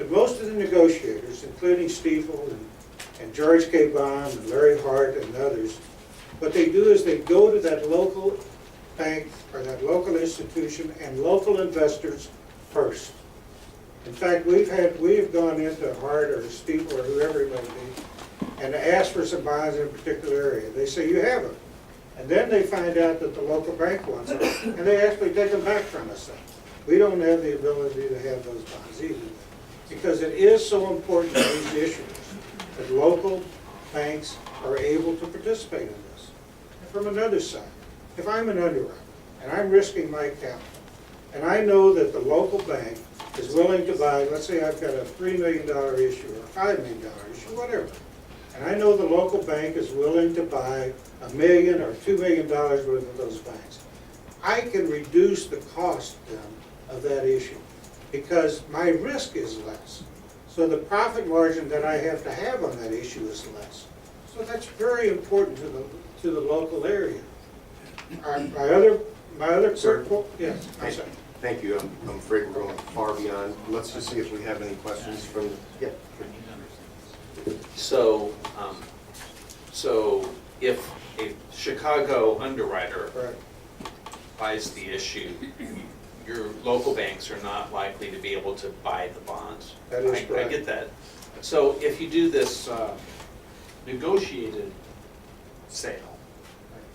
But most of the negotiators, including Stiefel and George K. Bond and Larry Hart and others, what they do is they go to that local bank or that local institution and local investors first. In fact, we have gone into Hart or Stiefel or whoever it may be and asked for some bonds in a particular area. They say, you have them. And then they find out that the local bank wants them, and they actually take them back from us. We don't have the ability to have those bonds either, because it is so important to these issues that local banks are able to participate in this. And from another side, if I'm an underwriter and I'm risking my capital, and I know that the local bank is willing to buy, let's say I've got a $3 million issue or a $5 million issue, whatever, and I know the local bank is willing to buy $1 million or $2 million worth of those banks, I can reduce the cost then of that issue because my risk is less. So the profit margin that I have to have on that issue is less. So that's very important to the local area. My other Sir? yes, I'm sorry. Thank you. I'm afraid we're going far beyond. Let's just see if we have any questions from, yeah. So, so if a Chicago underwriter Right. buys the issue, your local banks are not likely to be able to buy the bonds. That is I correct. get that. So if you do this negotiated sale,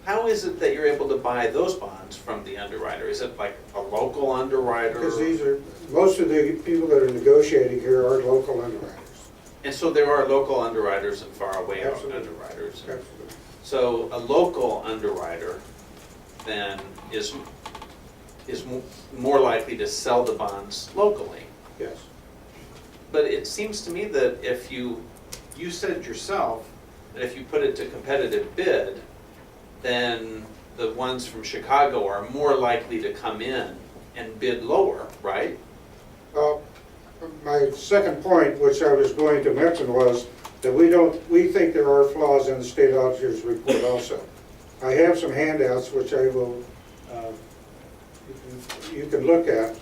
how is it that you're able to buy those bonds from the underwriter? Is it like a local underwriter? Because these are, most of the people that are negotiating here are local underwriters. And so there are local underwriters and faraway Absolutely. underwriters. Absolutely. So a local underwriter then is more likely to sell the bonds locally. Yes. But it seems to me that if you said yourself that if you put it to competitive bid, then the ones from Chicago are more likely to come in and bid lower, right? Well, my second point, which I was going to mention, was that we think there are flaws in the state auditor's report also. I have some handouts which I will, you can look at.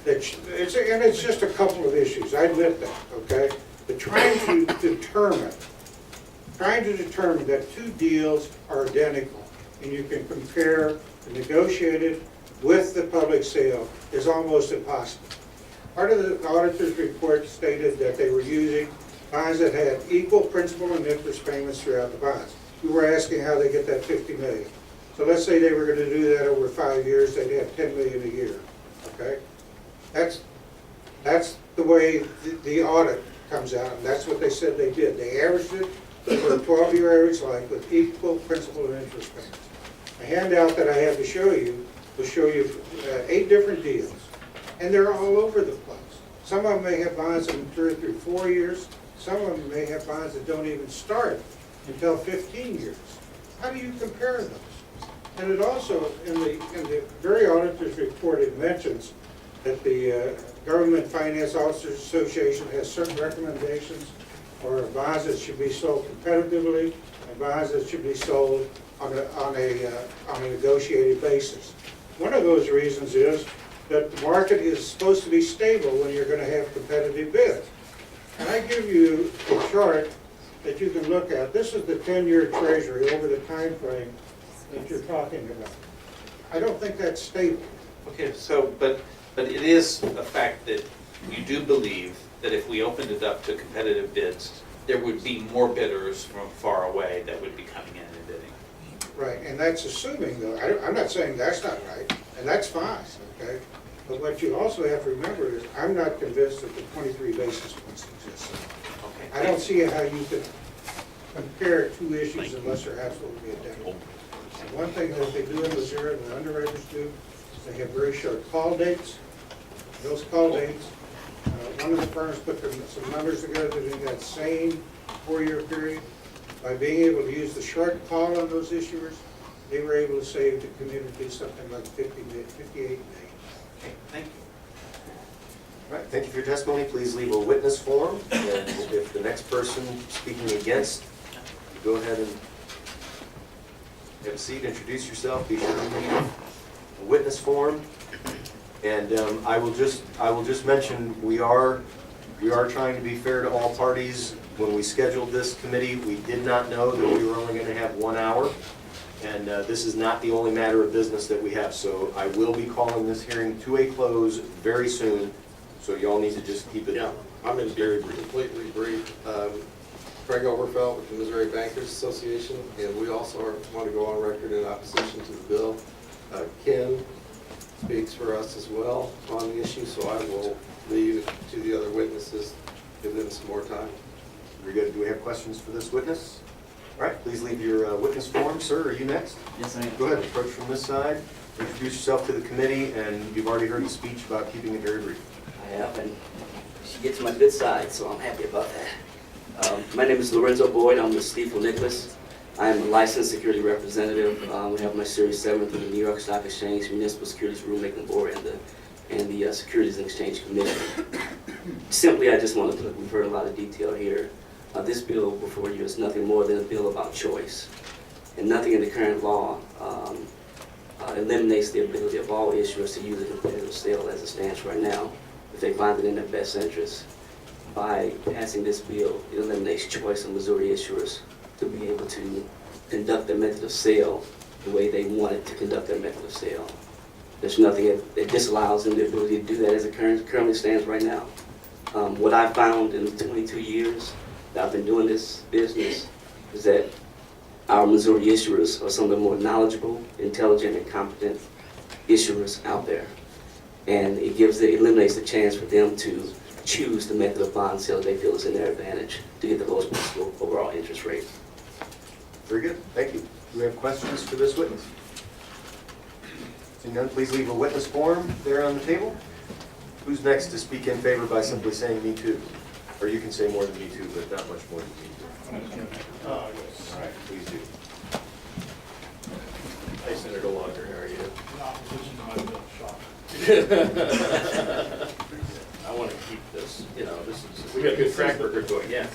It's just a couple of issues, I admit that, okay? But trying to determine that two deals are identical and you can compare the negotiated with the public sale is almost impossible. Part of the auditor's report stated that they were using bonds that had equal principal and interest payments throughout the bonds. We were asking how they get that $50 million. So let's say they were going to do that over 5 years, they'd have $10 million a year, okay? That's the way the audit comes out, and that's what they said they did. They averaged it over a 12-year average life with equal principal and interest payments. The handout that I have to show you will show you 8 different deals, and they're all over the place. Some of them may have bonds that mature through 4 years. Some of them may have bonds that don't even start until 15 years. How do you compare those? And it also, in the very auditor's report, it mentions that the Government Finance Officers Association has certain recommendations for bonds that should be sold competitively and bonds that should be sold on a negotiated basis. One of those reasons is that the market is supposed to be stable when you're going to have competitive bids. And I give you a chart that you can look at. This is the 10-year Treasury over the time frame that you're talking about. I don't think that's stable. Okay, so, but it is a fact that you do believe that if we opened it up to competitive bids, there would be more bidders from far away that would be coming in and bidding. Right, and that's assuming, though, I'm not saying that's not right, and that's fine, okay? But what you also have to remember is, I'm not convinced that the 23 basis points exist. Okay. I don't see how you could compare two issues unless they're absolutely identical. And one thing that they do in Missouri, the underwriters do, is they have very short call dates. Those call dates, one of the firms put some numbers together in that same 4-year period. By being able to use the short call on those issuers, they were able to save the community something like $58 million. Okay, thank you. All right, thank you for your testimony. Please leave a witness form, and if the next person speaking against, go ahead and have a seat, introduce yourself, be sure to leave a witness form. And I will just mention, we are We are trying to be fair to all parties. When we scheduled this committee, we did not know that we were only going to have 1 hour. And this is not the only matter of business that we have. So I will be calling this hearing to a close very soon. So y'all need to just keep it. Yeah, I'm going to be completely brief. Craig Oberfeld with the Missouri Bankers Association, and we also want to go on record in opposition to the bill. Ken speaks for us as well on the issue, so I will leave it to the other witnesses, give them some more time. Very good. Do we have questions for this witness? All right, please leave your witness form. Sir, are you next? Yes, I am. Go ahead, approach from this side. Introduce yourself to the committee, and you've already heard the speech about keeping it very brief. I have, and she gets my good side, so I'm happy about that. My name is Lorenzo Boyd. I'm with Stifel Nicholas. I am a licensed security representative. We have my Series 7 through the New York Stock Exchange Municipal Securities Rulemaking Board and the Securities and Exchange Commission. Simply, I just want to we've heard a lot of detail here. This bill before you is nothing more than a bill about choice. And nothing in the current law eliminates the ability of all issuers to use a competitive sale as it stands right now, if they find it in their best interest. By passing this bill, it eliminates choice of Missouri issuers to be able to conduct their method of sale the way they wanted to conduct their method of sale. There's nothing that disallows them the ability to do that as it currently stands right now. What I found in the 22 years that I've been doing this business is that our Missouri issuers are some of the more knowledgeable, intelligent, and competent issuers out there. And it eliminates the chance for them to choose the method of bond sale they feel is in their advantage to get the lowest possible overall interest rate. Very good, thank you. Do we have questions for this witness? Seeing none, please leave a witness form there on the table. Who's next to speak in favor by simply saying me too? Or you can say more than me too, but not much more than me too. All right, please do. Hey, Senator Walker, how are you? In opposition to my bill, shock. I want to keep this, we got a good track record going, yeah.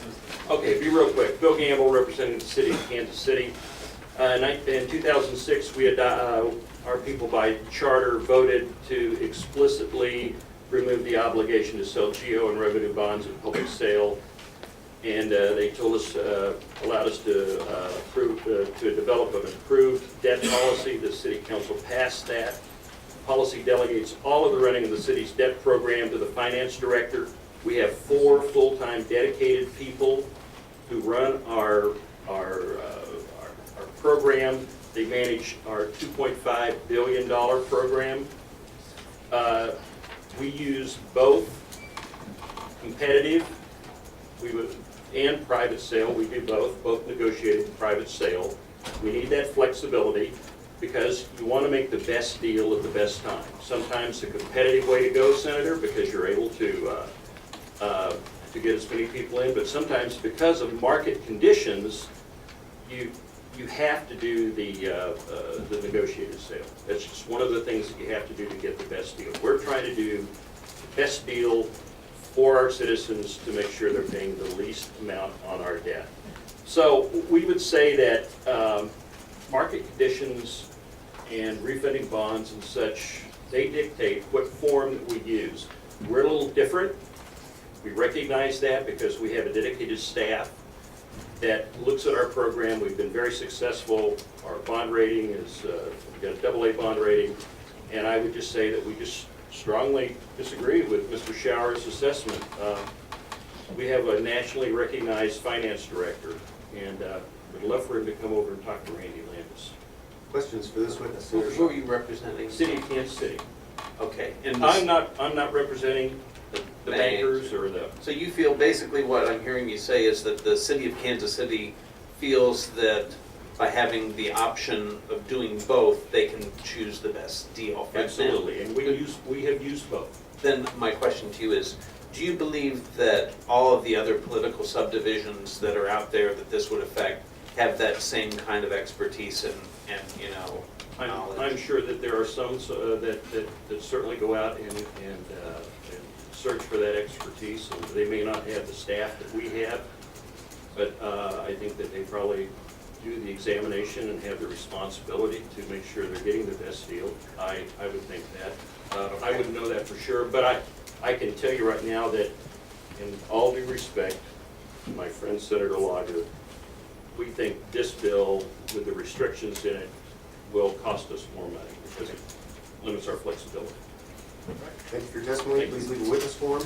Okay, be real quick. Bill Gamble, representing the city of Kansas City. In 2006, our people by charter voted to explicitly remove the obligation to sell GO and revenue bonds at public sale. And they told us, allowed us to develop an approved debt policy. The city council passed that. Policy delegates all of the running of the city's debt program to the finance director. We have 4 full-time dedicated people who run our program. They manage our $2.5 billion program. We use both competitive and private sale. We do both negotiated and private sale. We need that flexibility because you want to make the best deal at the best time. Sometimes the competitive way to go, Senator, because you're able to get as many people in, but sometimes because of market conditions, you have to do the negotiated sale. That's just one of the things that you have to do to get the best deal. We're trying to do the best deal for our citizens to make sure they're paying the least amount on our debt. So we would say that market conditions and refunding bonds and such, they dictate what form that we use. We're a little different. We recognize that because we have a dedicated staff that looks at our program. We've been very successful. Our bond rating is, we've got a AA bond rating. And I would just say that we just strongly disagree with Mr. Shower's assessment. We have a nationally recognized finance director, and we'd love for him to come over and talk to Randy Landis. Questions for this witness? Who are you representing? City of Kansas City. Okay. And I'm not representing the bankers or the. So you feel basically what I'm hearing you say is that the city of Kansas City feels that by having the option of doing both, they can choose the best deal for them. Absolutely, and we have used both. Then my question to you is, do you believe that all of the other political subdivisions that are out there that this would affect have that same kind of expertise and knowledge? I'm sure that there are some that certainly go out and search for that expertise, and they may not have the staff that we have, but I think that they probably do the examination and have the responsibility to make sure they're getting the best deal. I would think that. I wouldn't know that for sure, but I can tell you right now that in all due respect, to my friend Senator Lager, we think this bill, with the restrictions in it, will cost us more money because it limits our flexibility. Thank you for your testimony. Please leave a witness form.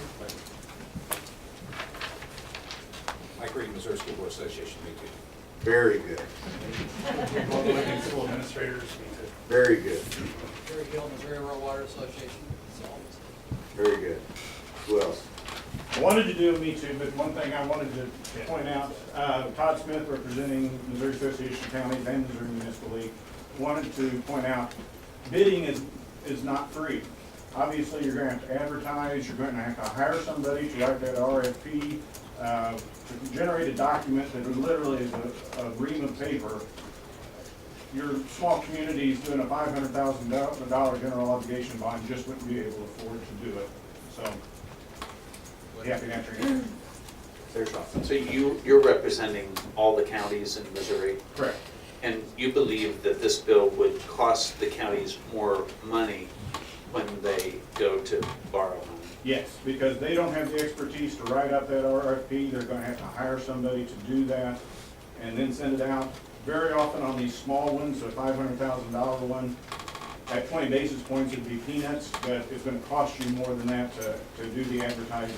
Mike Reed, Missouri School Board Association, me too. Very good. All the Lincoln School administrators, me too. Very good. Terry Gill, Missouri Rural Water Association. Very good. Who else? I wanted to do a Me Too, but one thing I wanted to point out, Todd Smith, representing Missouri Association of Counties and Missouri Municipal League, wanted to point out, bidding is not free. Obviously, you're going to have to advertise, you're going to have to hire somebody to write that RFP, to generate a document that literally is a ream of paper. Your small community is doing a $500,000 general obligation bond, just wouldn't be able to afford to do it. So, happy to answer any. Senator Shaw. So you're representing all the counties in Missouri, Correct. and you believe that this bill would cost the counties more money when they go to borrow money? Yes, because they don't have the expertise to write up that RFP. They're going to have to hire somebody to do that and then send it out. Very often on these small ones, a $500,000 one, at 20 basis points it'd be peanuts, but it's going to cost you more than that to do the advertising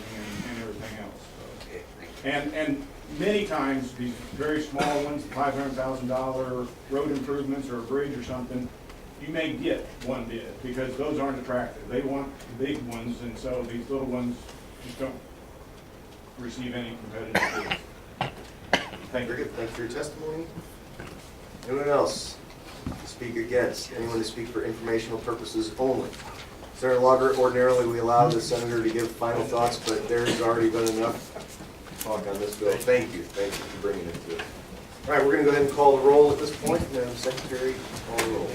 and everything else. So. Okay, thank you. And many times, these very small ones, $500,000 road improvements or a bridge or something, you may get one bid, because those aren't attractive. They want the big ones, and so these little ones just don't receive any competitive bids. Thank Very you. good. Thank you for your testimony. Anyone else to speak against? Anyone to speak for informational purposes only? Senator Lager, ordinarily we allow the senator to give final thoughts, but there's already been enough talk on this bill. Thank you. Thank you for bringing it to us. All right, we're going to go ahead and call the roll at this point. Madam Secretary, call the roll.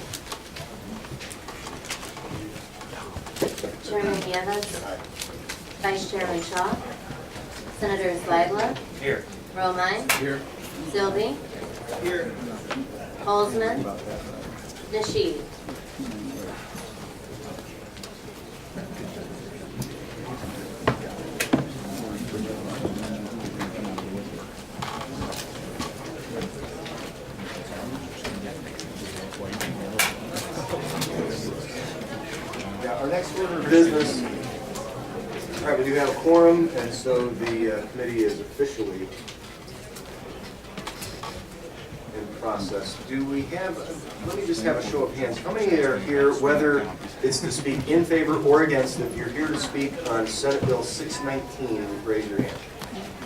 Chairman Nieves. Vice Chairman Shaw. Senators Flagler. Here. Romine. Here. Sylvie. Here. Holzman. Nasheed. Yeah, our next order of business, all right, we do have a quorum, and so the committee is officially in process. Do we have, let me just have a show of hands. How many are here, whether it's to speak in favor or against? If you're here to speak on Senate Bill 619, raise your hand.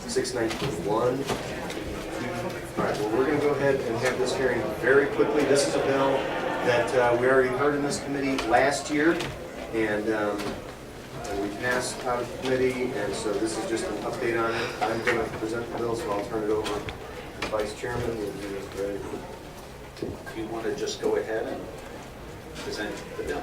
619, 1, 2. All right, well, we're going to go ahead and have this hearing very quickly. This is a bill that we already heard in this committee last year, and we passed out of committee, and so this is just an update on it. I'm going to present the bill, so I'll turn it over to the Vice Chairman. We'll do this very quickly. Do you want to just go ahead and present the bill?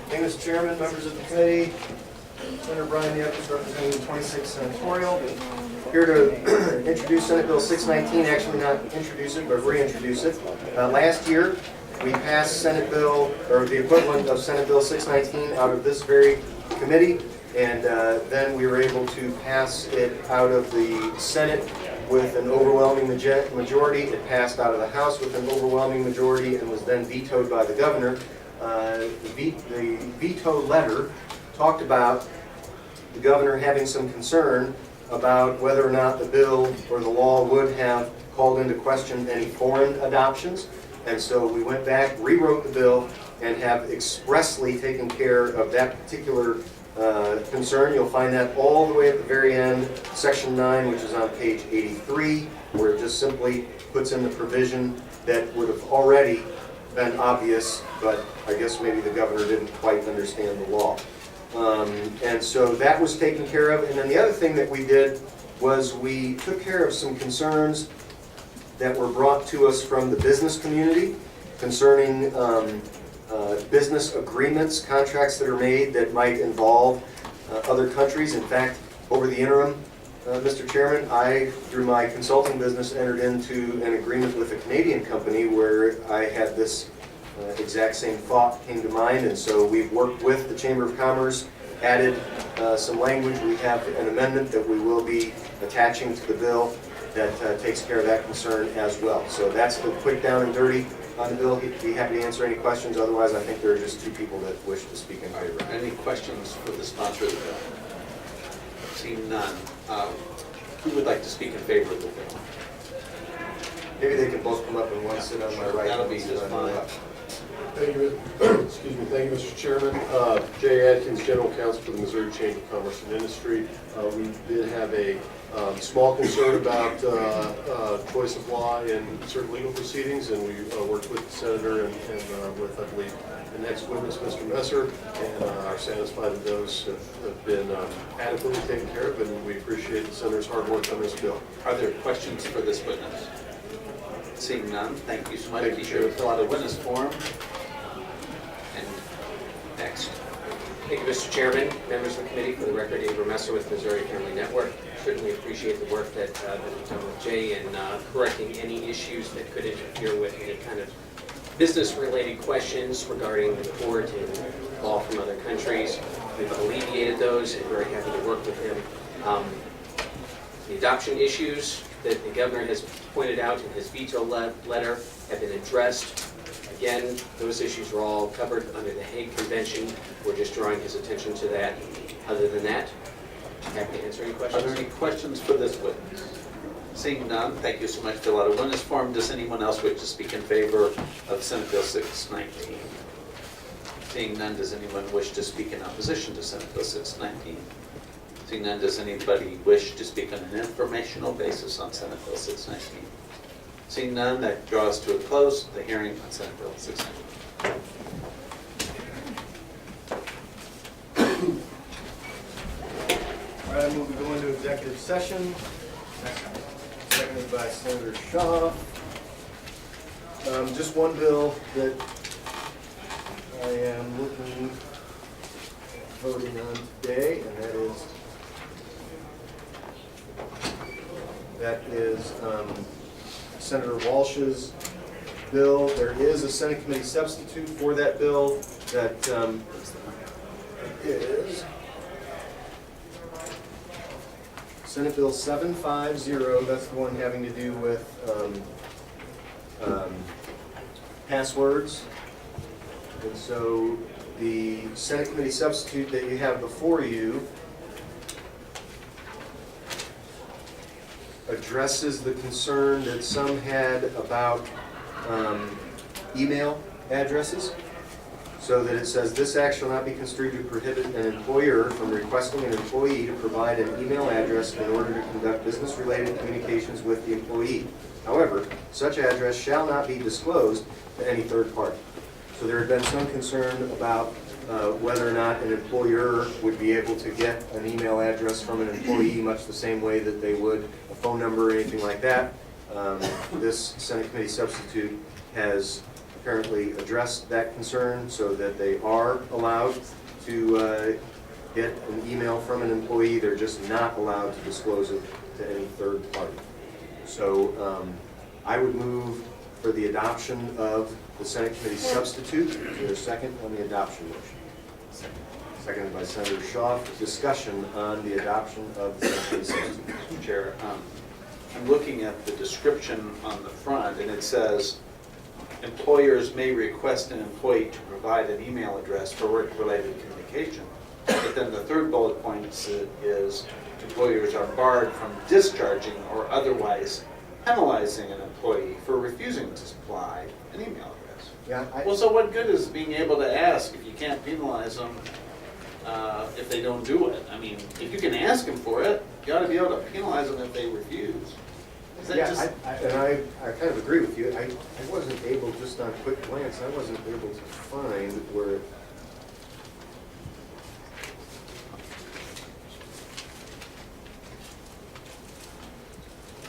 Thank you, Mr. Chairman, members of the committee. Senator Brian Nieves, representing the 26th Senatorial. Here to introduce Senate Bill 619, actually not introduce it, but reintroduce it. Last year, we passed Senate Bill, or the equivalent of Senate Bill 619 out of this very committee, and then we were able to pass it out of the Senate with an overwhelming majority. It passed out of the House with an overwhelming majority and was then vetoed by the governor. The veto letter talked about the governor having some concern about whether or not the bill or the law would have called into question any foreign adoptions. And so we went back, rewrote the bill, and have expressly taken care of that particular concern. You'll find that all the way at the very end, Section 9, which is on page 83, where it just simply puts in the provision that would have already been obvious, but I guess maybe the governor didn't quite understand the law. And so that was taken care of. And then the other thing that we did was we took care of some concerns that were brought to us from the business community concerning business agreements, contracts that are made that might involve other countries. In fact, over the interim, Mr. Chairman, I, through my consulting business, entered into an agreement with a Canadian company where I had this exact same thought came to mind, and so we've worked with the Chamber of Commerce, added some language. We have an amendment that we will be attaching to the bill that takes care of that concern as well. So that's the quick down and dirty on the bill. He'd be happy to answer any questions. Otherwise, I think there are just two people that wish to speak in favor. Any questions for the sponsor of the bill? Seeing none, who would like to speak in favor of the bill? Maybe they can both come up and one sit on my right. That'll be and one sit just on my fine. left. Thank you, excuse me, thank you, Mr. Chairman. Jay Adkins, General Counsel for the Missouri Chamber of Commerce and Industry. We did have a small concern about choice of law in certain legal proceedings, and we worked with the Senator and with, I believe, the next witness, Mr. Messer, and are satisfied that those have been adequately taken care of, and we appreciate the Senator's hard work on this bill. Are there questions for this witness? Seeing none, thank you so much. Thank Be you, sure to Chair. fill out a witness form. And next. Thank you, Mr. Chairman, members of the committee. For the record, Avery Messer with Missouri Family Network. Certainly appreciate the work that been done with Jay in correcting any issues that could interfere with any kind of business-related questions regarding the court and law from other countries. We've alleviated those and very happy to work with him. The adoption issues that the governor has pointed out in his veto letter have been addressed. Again, those issues are all covered under the Hague Convention. We're just drawing his attention to that. Other than that, happy to answer any Are questions. there any questions for this witness? Seeing none, thank you so much. Fill out a witness form. Does anyone else wish to speak in favor of Senate Bill 619? Seeing none, does anyone wish to speak in opposition to Senate Bill 619? Seeing none, does anybody wish to speak on an informational basis on Senate Bill 619? Seeing none, that draws to a close the hearing on Senate Bill 619. All right, I move to go into executive session. Seconded by Senator Shaw. Just one bill that I am looking at voting on today, and that is Senator Walsh's bill. There is a Senate committee substitute for that bill that is Senate Bill 750, that's the one having to do with passwords. And so the Senate committee substitute that you have before you addresses the concern that some had about email addresses. So that it says, this act shall not be construed to prohibit an employer from requesting an employee to provide an email address in order to conduct business-related communications with the employee. However, such address shall not be disclosed to any third party. So there had been some concern about whether or not an employer would be able to get an email address from an employee much the same way that they would a phone number or anything like that. This Senate committee substitute has apparently addressed that concern so that they are allowed to get an email from an employee. They're just not allowed to disclose it to any third party. So I would move for the adoption of the Senate committee substitute. Is there a second on the adoption motion? Seconded by Senator Shaw. Discussion on the adoption of the Senate committee substitute. Mr. Chair, I'm looking at the description on the front, and it says, employers may request an employee to provide an email address for work-related communication. But then the third bullet point is employers are barred from discharging or otherwise penalizing an employee for refusing to supply an email address. Yeah, Well, so what good is being able to ask if you can't penalize them if they don't do it? I mean, if you can ask them for it, you ought to be able to penalize them if they refuse. Is that yeah, just? I kind of agree with you. I wasn't able, just on quick glance, I wasn't able to find where.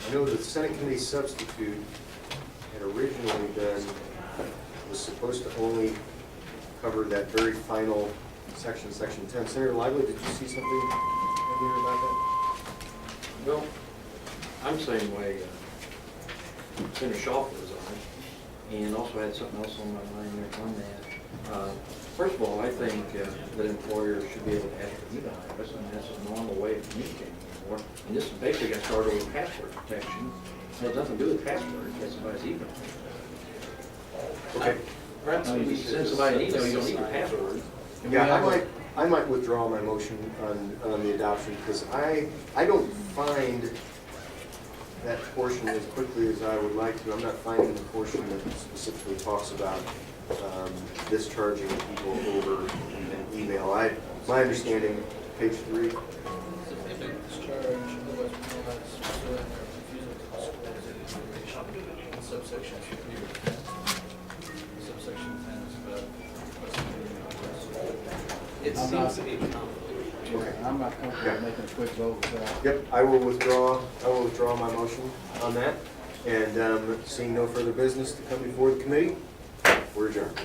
I know the Senate committee substitute had originally was supposed to only cover that very final section, section 10. Senator Lively, did you see something in here about that? Well, I'm the same way Senator Shaw was on it. and also had something else on my mind there on that. First of all, I think that employers should be able to have an email address, and that's a normal way of communicating anymore. And this basically got started with password protection. It has nothing to do with passwords, it has somebody's email. Okay. Perhaps I mean, we if you should send just somebody an set email, this you don't need a aside. password. And we Yeah, have a- I might withdraw my motion on the adoption, because I don't find that portion as quickly as I would like to. I'm not finding the portion that specifically talks about discharging people over an email. My understanding, page 3, If they discharge, otherwise penalized, pursuant or refusal to disclose any information in subsection 3 or 10. Subsection 10 is about requesting an email address. It seems to be convoluted. I'm not comfortable making a quick vote with that. Yep, I will withdraw my motion on that. And seeing no further business to come before the committee, we're adjourned.